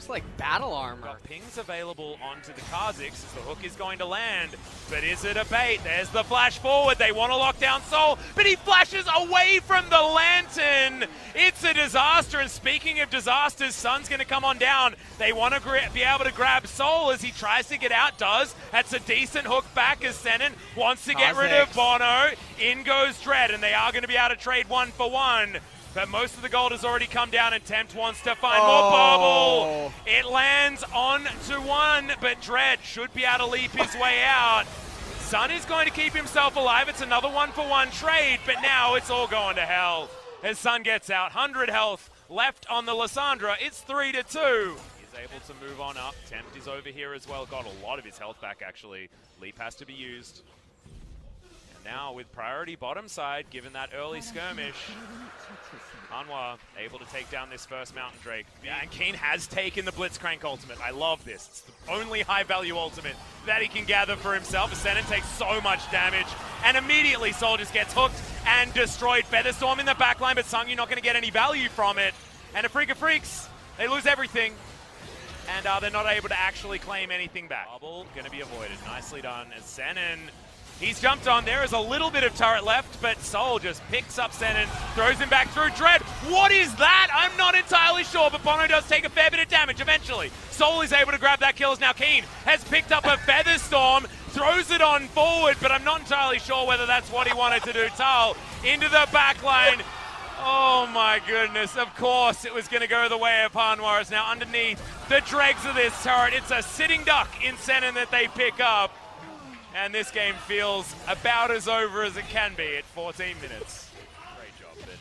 Looks like battle armor. Got pings available onto the Kha'Zix as the hook is going to land. But is it a bait? There's the flash forward. They want to lock down Sol, but he flashes away from the lantern. It's a disaster. And speaking of disasters, Sun's going to come on down. They want to be able to grab Sol as he tries to get out. Does. That's a decent hook back as Senin wants to get rid of Bono. In goes Dread, and they are going to be able to trade 1-for-1. But most of the gold has already come down, and Tempt wants to find more bubble. It lands on to one, but Dread should be able to leap his way out. Sun is going to keep himself alive. It's another 1-for-1 trade, but now it's all going to hell. As Sun gets out, 100 health left on the Lissandra. It's 3-2. He's able to move on up. Tempt is over here as well. Got a lot of his health back, actually. Leap has to be used. Now with priority bottom side, given that early skirmish, Hanwha able to take down this first Mountain Drake. Yeah, and Keen has taken the Blitzcrank ultimate. I love this. It's the only high-value ultimate that he can gather for himself. Ascendant takes so much damage, and immediately Sol just gets hooked and destroyed. Featherstorm in the backline, but Sung, you're not going to get any value from it. And Afreeca Freecs, they lose everything, and they're not able to actually claim anything back. Bubble going to be avoided. Nicely done as Senin. He's jumped on. There is a little bit of turret left, but Sol just picks up Senin, throws him back through. Dread, what is that? I'm not entirely sure, but Bono does take a fair bit of damage eventually. Sol is able to grab that kill as now Keen has picked up a Featherstorm, throws it on forward, but I'm not entirely sure whether that's what he wanted to do. Tal into the back line. Oh my goodness, of course it was going to go the way of Hanwha. It's now underneath the dregs of this turret. It's a sitting duck in Senin that they pick up. And this game feels about as over as it can be at 14 minutes. Great job, but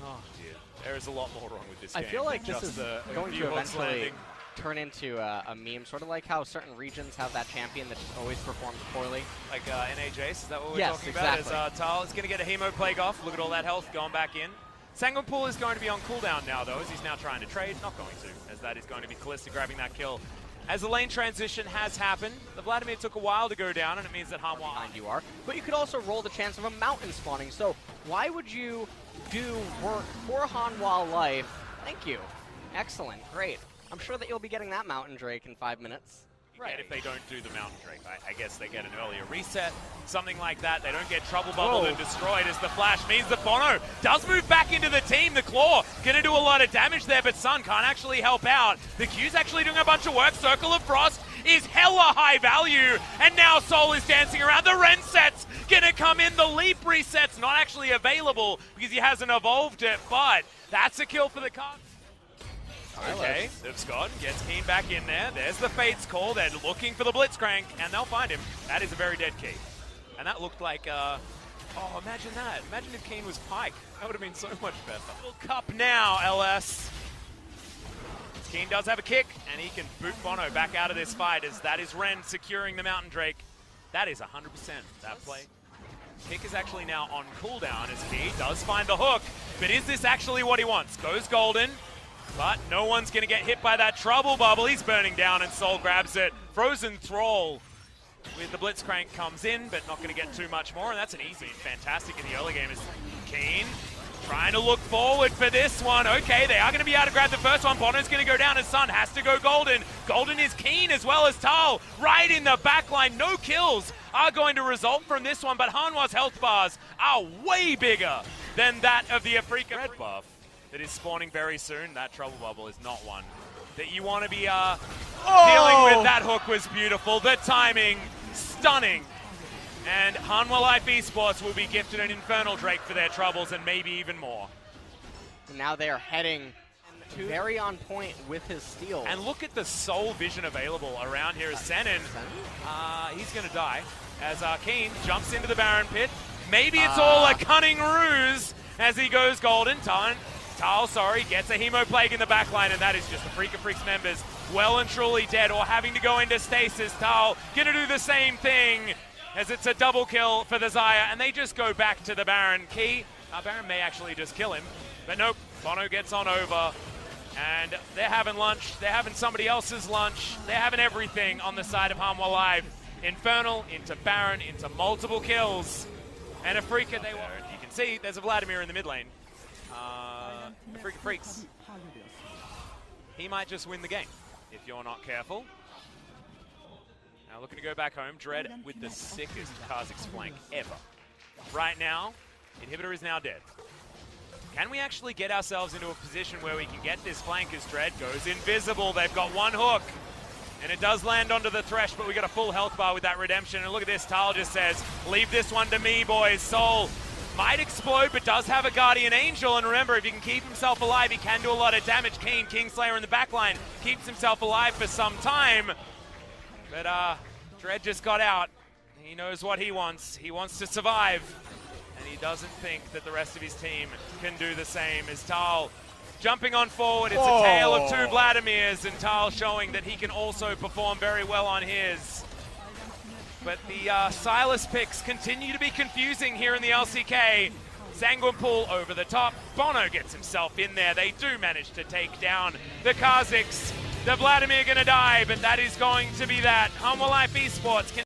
oh dear, there is a lot more wrong with this game. I feel like this is going to eventually turn into a meme, sort of like how certain regions have that champion that just always performs poorly. Like NAJs, is that what we're talking about? Exactly. As Tal is going to get a Hemo Plague off. Look at all that health going back in. Sangwon is going to be on cooldown now, though, as he's now trying to trade. Not going to, as that is going to be Kalista grabbing that kill. As the lane transition has happened, the Vladimir took a while to go down, and it means that Hanwha behind you are. But you could also roll the chance of a mountain spawning. So why would you do work for Hanwha life? Thank you. Excellent. Great. I'm sure that you'll be getting that Mountain Drake in 5 minutes. Right. If they don't do the Mountain Drake, I guess they get an earlier reset, something like that. They don't get Trouble Bubbled and destroyed as the flash means that Bono does move back into the team. The Claw going to do a lot of damage there, but Sun can't actually help out. The Q's actually doing a bunch of work. Circle of Frost is hella high value, and now Sol is dancing around. The Ren set's going to come in. The Leap reset's not actually available because he hasn't evolved it, but that's a kill for the card. Okay, Scott gets Keen back in there. There's the Fate's call. They're looking for the Blitzcrank, and they'll find him. That is a very dead Keen. And that looked like, oh, imagine that. Imagine if Keen was Pike. That would have been so much better. World Cup now, LS. Keen does have a kick, and he can boot Bono back out of this fight, as that is Ren securing the Mountain Drake. That is 100% that play. Kick is actually now on cooldown, as Key does find the hook. But is this actually what he wants? Goes Golden. But no one's going to get hit by that Trouble Bubble. He's burning down, and Sol grabs it. Frozen Thrall with the Blitzcrank comes in, but not going to get too much more. And that's an easy and fantastic in the early game. Is Keen trying to look forward for this one. Okay, they are going to be able to grab the first one. Bono's going to go down, and Sun has to go Golden. Golden is Keen as well as Tal. Right in the back line. No kills are going to result from this one, but Hanwha's health bars are way bigger than that of the Afreeca red buff that is spawning very soon. That Trouble Bubble is not one that you want to be dealing with. That hook was beautiful. The timing, stunning. And Hanwha Life Esports will be gifted an Infernal Drake for their troubles and maybe even more. And now they are heading very on point with his steal. And look at the soul vision available around here as Senin. He's going to die as Keen jumps into the Baron pit. Maybe it's all a cunning ruse as he goes Golden. Tal, gets a Hemo Plague in the backline, and that is just the Afreeca Freecs members well and truly dead or having to go into stasis. Tal gonna do the same thing as it's a double kill for the Xayah, and they just go back to the Baron. Key, Baron may actually just kill him, but nope, Bono gets on over, and they're having lunch, they're having somebody else's lunch, they're having everything on the side of Hanwha Live. Infernal into Baron, into multiple kills, and Afreeca, you can see there's a Vladimir in the mid lane. Afreeca Freecs he might just win the game if you're not careful. Now looking to go back home, Dread with the sickest Kha'Zix flank ever. Right now, Inhibitor is now dead. Can we actually get ourselves into a position where we can get this flank as Dread goes invisible? They've got one hook, and it does land onto the Thresh, but we got a full health bar with that redemption. And look at this, Tal just says, leave this one to me, boys. Soul might explode, but does have a Guardian Angel. And remember, if he can keep himself alive, he can do a lot of damage. Keen, Kingslayer in the backline, keeps himself alive for some time. But Dread just got out. He knows what he wants. He wants to survive. And he doesn't think that the rest of his team can do the same. As Tal jumping on forward, it's a tale of two Vladimirs, and Tal showing that he can also perform very well on his. But the Silas picks continue to be confusing here in the LCK. Sanguinpool over the top. Bono gets himself in there. They do manage to take down the Kha'Zix. The Vladimir gonna die, but that is going to be that. Hanwha Life Esports can